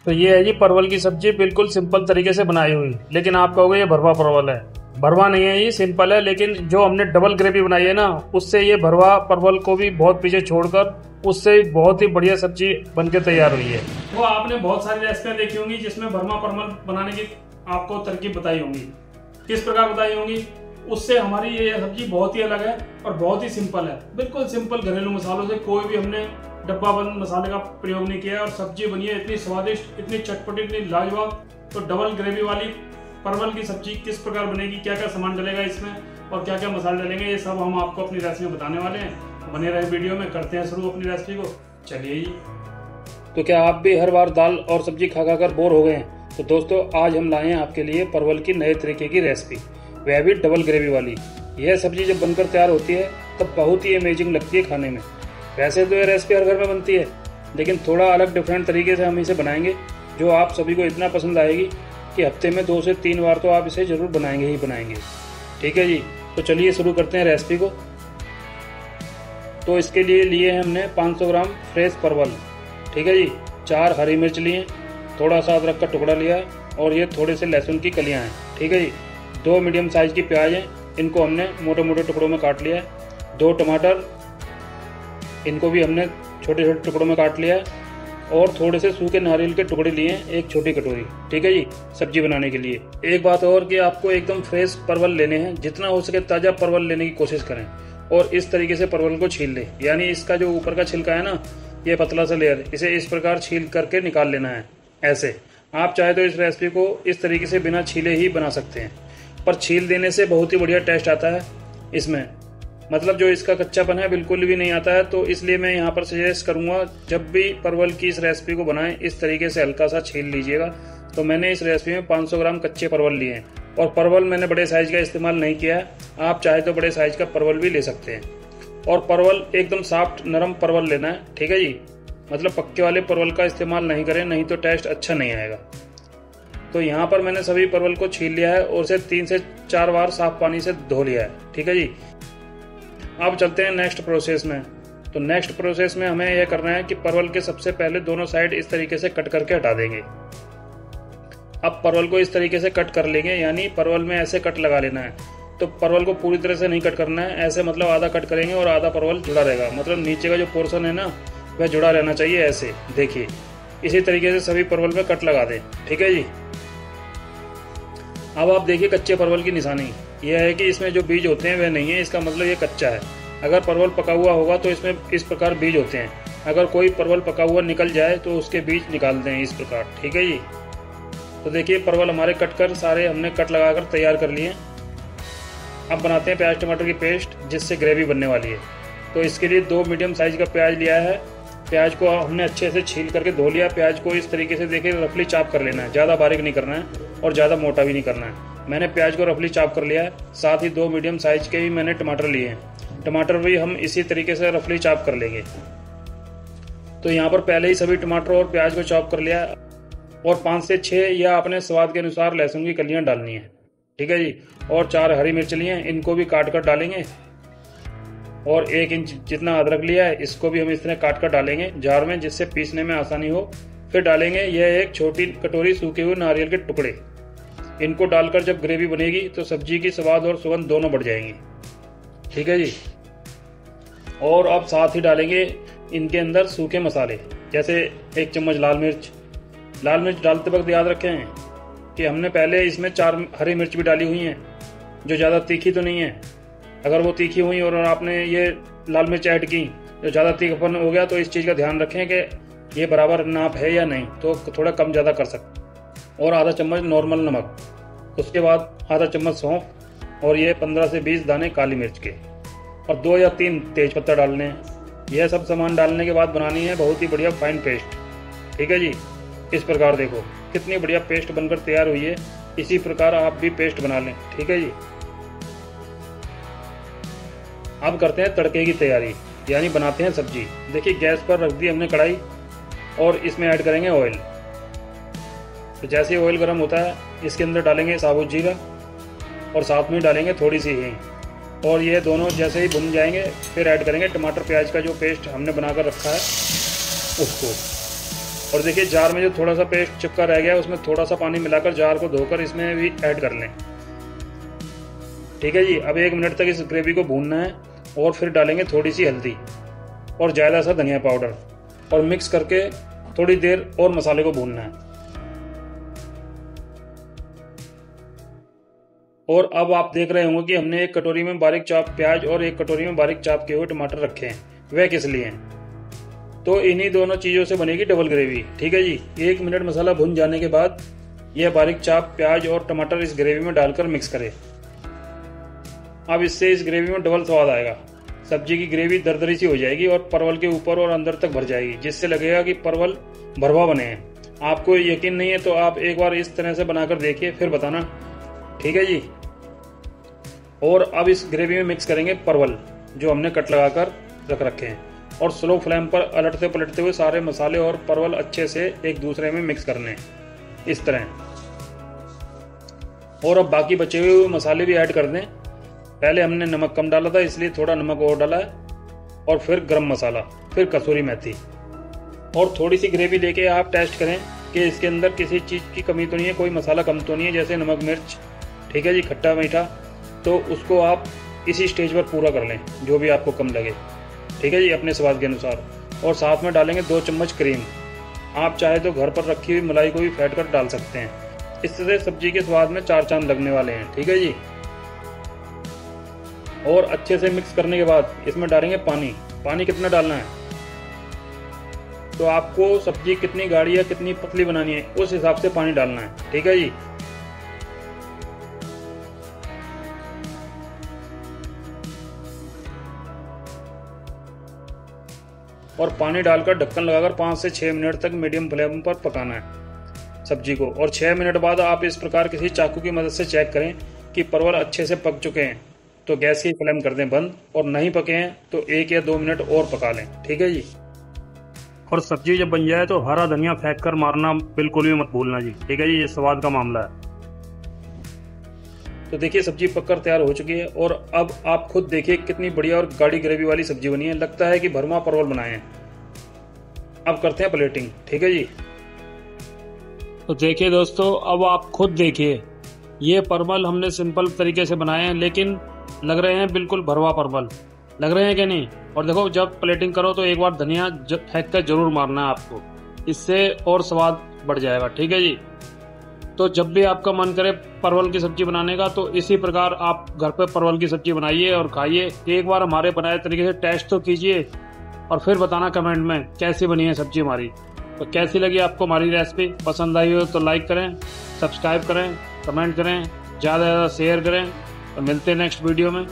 तो ये है जी परवल की सब्जी, बिल्कुल सिंपल तरीके से बनाई हुई। लेकिन आप कहोगे ये भरवा परवल है। भरवा नहीं है, ये सिंपल है। लेकिन जो हमने डबल ग्रेवी बनाई है ना, उससे ये भरवा परवल को भी बहुत पीछे छोड़कर उससे बहुत ही बढ़िया सब्जी बनके तैयार हुई है। वो आपने बहुत सारी रेसिपियां देखी होंगी जिसमें भरवा परवल बनाने की आपको तरकीब बताई होंगी, किस प्रकार बताई होंगी। उससे हमारी ये सब्जी बहुत ही अलग है और बहुत ही सिंपल है। बिल्कुल सिंपल घरेलू मसालों से, कोई भी हमने डब्बा बंद मसाले का प्रयोग नहीं किया है और सब्जी बनी है इतनी स्वादिष्ट, इतनी चटपटी, इतनी लाजवाब। तो डबल ग्रेवी वाली परवल की सब्जी किस प्रकार बनेगी, क्या क्या सामान डलेगा इसमें और क्या क्या मसाले डलेंगे, ये सब हम आपको अपनी रेसिपी में बताने वाले हैं। बने रहे वीडियो में, करते हैं शुरू अपनी रेसिपी को। चलिए जी। तो क्या आप भी हर बार दाल और सब्जी खा खा कर बोर हो गए हैं? तो दोस्तों, आज हम लाए हैं आपके लिए परवल की नए तरीके की रेसिपी, वह भी डबल ग्रेवी वाली। यह सब्जी जब बनकर तैयार होती है तब बहुत ही अमेजिंग लगती है खाने में। वैसे तो यह रेसिपी हर घर में बनती है, लेकिन थोड़ा अलग डिफरेंट तरीके से हम इसे बनाएंगे जो आप सभी को इतना पसंद आएगी कि हफ्ते में 2 से 3 बार तो आप इसे जरूर बनाएंगे ही बनाएंगे। ठीक है जी, तो चलिए शुरू करते हैं रेसिपी को। तो इसके लिए लिए हैं हमने 500 ग्राम फ्रेश परवल। ठीक है जी, 4 हरी मिर्च लिए, थोड़ा सा अदरक का टुकड़ा लिया और ये थोड़े से लहसुन की कलियाँ हैं। ठीक है जी, 2 मीडियम साइज की प्याज हैं, इनको हमने मोटे मोटे टुकड़ों में काट लिया है। 2 टमाटर, इनको भी हमने छोटे छोटे टुकड़ों में काट लिया है। और थोड़े से सूखे नारियल के टुकड़े लिए हैं, 1 छोटी कटोरी। ठीक है जी, सब्जी बनाने के लिए। एक बात और कि आपको एकदम फ्रेश परवल लेने हैं, जितना हो सके ताज़ा परवल लेने की कोशिश करें और इस तरीके से परवल को छील लें। यानी इसका जो ऊपर का छिलका है ना, ये पतला सा लेयर, इसे इस प्रकार छील करके निकाल लेना है। ऐसे आप चाहे तो इस रेसिपी को इस तरीके से बिना छीले ही बना सकते हैं, पर छील देने से बहुत ही बढ़िया टेस्ट आता है इसमें। मतलब जो इसका कच्चापन है बिल्कुल भी नहीं आता है। तो इसलिए मैं यहाँ पर सजेस्ट करूँगा, जब भी परवल की इस रेसिपी को बनाएं इस तरीके से हल्का सा छील लीजिएगा। तो मैंने इस रेसिपी में 500 ग्राम कच्चे परवल लिए हैं और परवल मैंने बड़े साइज का इस्तेमाल नहीं किया है। आप चाहे तो बड़े साइज का परवल भी ले सकते हैं। और परवल एकदम सॉफ्ट नरम परवल लेना है। ठीक है जी, मतलब पक्के वाले परवल का इस्तेमाल नहीं करें, नहीं तो टेस्ट अच्छा नहीं आएगा। तो यहाँ पर मैंने सभी परवल को छील लिया है और उसे 3 से 4 बार साफ पानी से धो लिया है। ठीक है जी, अब चलते हैं नेक्स्ट प्रोसेस में। तो नेक्स्ट प्रोसेस में हमें यह करना है कि परवल के सबसे पहले दोनों साइड इस तरीके से कट करके हटा देंगे। अब परवल को इस तरीके से कट कर लेंगे, यानी परवल में ऐसे कट लगा लेना है। तो परवल को पूरी तरह से नहीं कट करना है, ऐसे मतलब आधा कट करेंगे और आधा परवल जुड़ा रहेगा। मतलब नीचे का जो पोर्शन है ना, वह जुड़ा रहना चाहिए। ऐसे देखिए, इसी तरीके से सभी परवल में कट लगा दें। ठीक है जी, अब आप देखिए कच्चे परवल की निशानी यह है कि इसमें जो बीज होते हैं वह नहीं है, इसका मतलब ये कच्चा है। अगर परवल पका हुआ होगा तो इसमें इस प्रकार बीज होते हैं। अगर कोई परवल पका हुआ निकल जाए तो उसके बीज निकाल दें इस प्रकार। ठीक है जी, तो देखिए परवल हमारे कट कर सारे हमने कट लगाकर तैयार कर लिए। अब बनाते हैं प्याज टमाटर की पेस्ट, जिससे ग्रेवी बनने वाली है। तो इसके लिए 2 मीडियम साइज का प्याज लिया है। प्याज को हमने अच्छे से छील करके धो लिया। प्याज को इस तरीके से देखिए रफली चाप कर लेना है, ज़्यादा बारीक नहीं करना है और ज़्यादा मोटा भी नहीं करना है। मैंने प्याज को रफली चाप कर लिया है। साथ ही 2 मीडियम साइज के ही मैंने टमाटर लिए हैं। टमाटर भी हम इसी तरीके से रफली चाप कर लेंगे। तो यहाँ पर पहले ही सभी टमाटर और प्याज को चॉप कर लिया है और 5 से 6 या अपने स्वाद के अनुसार लहसुन की कलियाँ डालनी है। ठीक है जी, और 4 हरी मिर्च लिए हैं, इनको भी काट कर डालेंगे। और 1 इंच जितना अदरक लिया है, इसको भी हम इस तरह काट कर डालेंगे जार में, जिससे पीसने में आसानी हो। फिर डालेंगे यह 1 छोटी कटोरी सूखे हुए नारियल के टुकड़े। इनको डालकर जब ग्रेवी बनेगी तो सब्जी की स्वाद और सुगंध दोनों बढ़ जाएंगी। ठीक है जी, और अब साथ ही डालेंगे इनके अंदर सूखे मसाले, जैसे 1 चम्मच लाल मिर्च। लाल मिर्च डालते वक्त याद रखें कि हमने पहले इसमें 4 हरी मिर्च भी डाली हुई हैं, जो ज़्यादा तीखी तो नहीं है। अगर वो तीखी हुई और आपने ये लाल मिर्च ऐड की जो ज़्यादा तीखापन हो गया, तो इस चीज़ का ध्यान रखें कि ये बराबर नाप है या नहीं, तो थोड़ा कम ज़्यादा कर सकते। और आधा चम्मच नॉर्मल नमक, उसके बाद आधा चम्मच सौंफ और ये 15 से 20 दाने काली मिर्च के, और 2 या 3 तेज पत्ता डालने हैं। यह सब सामान डालने के बाद बनानी है बहुत ही बढ़िया फाइन पेस्ट। ठीक है जी, इस प्रकार देखो कितनी बढ़िया पेस्ट बनकर तैयार हुई है। इसी प्रकार आप भी पेस्ट बना लें। ठीक है जी, अब करते हैं तड़के की तैयारी, यानी बनाते हैं सब्जी। देखिए गैस पर रख दी हमने कढ़ाई और इसमें ऐड करेंगे ऑयल। तो जैसे ही ऑयल गर्म होता है, इसके अंदर डालेंगे साबुत जीरा और साथ में डालेंगे थोड़ी सी हींग। और ये दोनों जैसे ही भुन जाएंगे, फिर ऐड करेंगे टमाटर प्याज का जो पेस्ट हमने बनाकर रखा है उसको। और देखिए जार में जो थोड़ा सा पेस्ट चिपका रह गया है उसमें थोड़ा सा पानी मिलाकर जार को धोकर इसमें भी ऐड कर लें। ठीक है जी। अब 1 मिनट तक इस ग्रेवी को भूनना है और फिर डालेंगे थोड़ी सी हल्दी और ज़्यादा सा धनिया पाउडर और मिक्स करके थोड़ी देर और मसाले को भूनना है। और अब आप देख रहे होंगे कि हमने 1 कटोरी में बारीक चाप प्याज और 1 कटोरी में बारीक चाप किए हुए टमाटर रखे हैं। वह किस लिए हैं? तो इन्हीं दोनों चीज़ों से बनेगी डबल ग्रेवी। ठीक है जी। 1 मिनट मसाला भुन जाने के बाद यह बारीक चाप प्याज और टमाटर इस ग्रेवी में डालकर मिक्स करें। अब इससे इस ग्रेवी में डबल स्वाद आएगा। सब्जी की ग्रेवी दरदरी सी हो जाएगी और परवल के ऊपर और अंदर तक भर जाएगी, जिससे लगेगा कि परवल भरवा बने हैं। आपको यकीन नहीं है तो आप एक बार इस तरह से बनाकर देखिए, फिर बताना। ठीक है जी। और अब इस ग्रेवी में मिक्स करेंगे परवल जो हमने कट लगाकर रख रखे हैं और स्लो फ्लेम पर अलटते पलटते हुए सारे मसाले और परवल अच्छे से एक दूसरे में मिक्स करने हैं, इस तरह। और अब बाकी बचे हुए मसाले भी ऐड कर दें। पहले हमने नमक कम डाला था इसलिए थोड़ा नमक और डाला है, और फिर गरम मसाला, फिर कसूरी मेथी। और थोड़ी सी ग्रेवी लेके आप टेस्ट करें कि इसके अंदर किसी चीज़ की कमी तो नहीं है, कोई मसाला कम तो नहीं है, जैसे नमक मिर्च। ठीक है जी। खट्टा मीठा तो उसको आप इसी स्टेज पर पूरा कर लें, जो भी आपको कम लगे। ठीक है जी, अपने स्वाद के अनुसार। और साथ में डालेंगे 2 चम्मच क्रीम। आप चाहे तो घर पर रखी हुई मलाई को भी फेंट कर डाल सकते हैं। इससे सब्जी के स्वाद में 4 चांद लगने वाले हैं। ठीक है जी। और अच्छे से मिक्स करने के बाद इसमें डालेंगे पानी। पानी कितना डालना है तो आपको सब्जी कितनी गाढ़ी या कितनी पतली बनानी है उस हिसाब से पानी डालना है। ठीक है जी। और पानी डालकर ढक्कन लगाकर 5 से 6 मिनट तक मीडियम फ्लेम पर पकाना है सब्जी को। और 6 मिनट बाद आप इस प्रकार किसी चाकू की मदद से चेक करें कि परवल अच्छे से पक चुके हैं तो गैस की फ्लेम कर दें बंद, और नहीं पके हैं तो 1 या 2 मिनट और पका लें। ठीक है जी। और सब्जी जब बन जाए तो हरा धनिया फेंक कर मारना बिल्कुल भी मत भूलना जी। ठीक है जी। ये स्वाद का मामला है। तो देखिए सब्जी पककर तैयार हो चुकी है और अब आप खुद देखिए कितनी बढ़िया और गाढ़ी ग्रेवी वाली सब्जी बनी है। लगता है कि भरमा परवल बनाए हैं। अब करते हैं प्लेटिंग। ठीक है जी। तो देखिए दोस्तों, अब आप खुद देखिए, ये परवल हमने सिंपल तरीके से बनाए हैं लेकिन लग रहे हैं बिल्कुल भरवा परवल। लग रहे हैं कि नहीं? और देखो जब प्लेटिंग करो तो एक बार धनिया फेंक कर जरूर मारना है आपको, इससे और स्वाद बढ़ जाएगा। ठीक है जी। तो जब भी आपका मन करे परवल की सब्जी बनाने का तो इसी प्रकार आप घर पे परवल की सब्जी बनाइए और खाइए। एक बार हमारे बनाए तरीके से टेस्ट तो कीजिए और फिर बताना कमेंट में कैसी बनी है सब्जी हमारी। तो कैसी लगी आपको हमारी रेसिपी? पसंद आई हो तो लाइक करें, सब्सक्राइब करें, कमेंट करें, ज़्यादा से ज़्यादा शेयर करें। तो मिलते हैं नेक्स्ट वीडियो में।